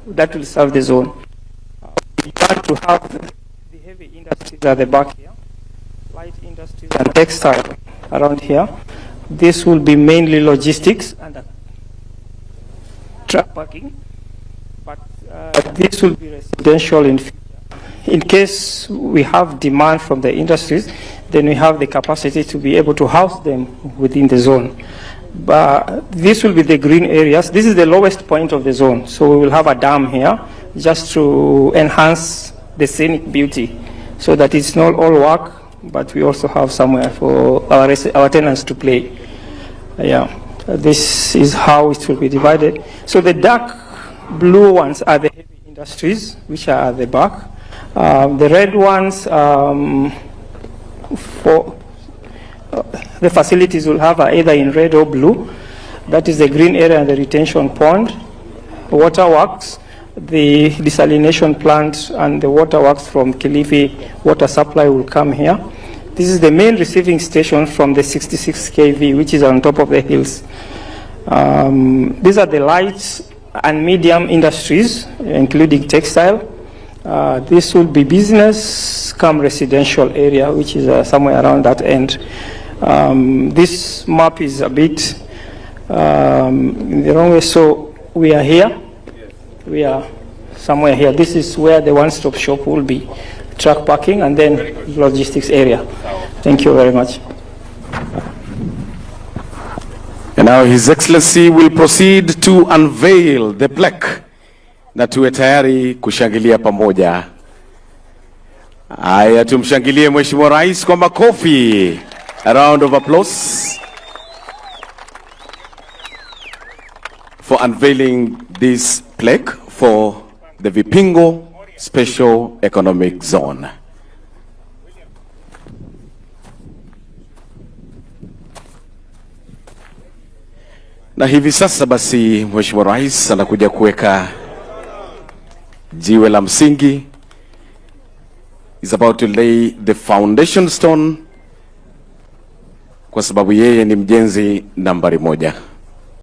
that will serve the zone. We want to have the heavy industries at the back here, light industries and textile around here. This will be mainly logistics and truck parking, but this will be residential in case we have demand from the industries, then we have the capacity to be able to house them within the zone. But this will be the green areas. This is the lowest point of the zone, so we will have a dam here just to enhance the scenic beauty, so that it's not all work, but we also have somewhere for our tenants to play. Yeah, this is how it will be divided. So the dark blue ones are the heavy industries, which are at the back. The red ones for the facilities will have either in red or blue. That is the green area and the retention pond, waterworks, the desalination plant, and the waterworks from Kilifi water supply will come here. This is the main receiving station from the 66 kV, which is on top of the hills. These are the light and medium industries, including textile. This will be business come residential area, which is somewhere around that end. This map is a bit in the wrong way, so we are here. We are somewhere here. This is where the one-stop shop will be, truck parking and then logistics area. Thank you very much. And now His Excellency will proceed to unveil the plaque, na tuwe tayari kushangilia pamoja. Haya, tumshangilie Mheshimiwa Rais kwa makofi. A round of applause for unveiling this plaque for the Vipingo Special Economic Zone. Na hivi sasa basi Mheshimiwa Rais anakuja kuweka jiwe la msingi. Is about to lay the foundation stone, kwa sababu yeye ni mjenzi nambari 1.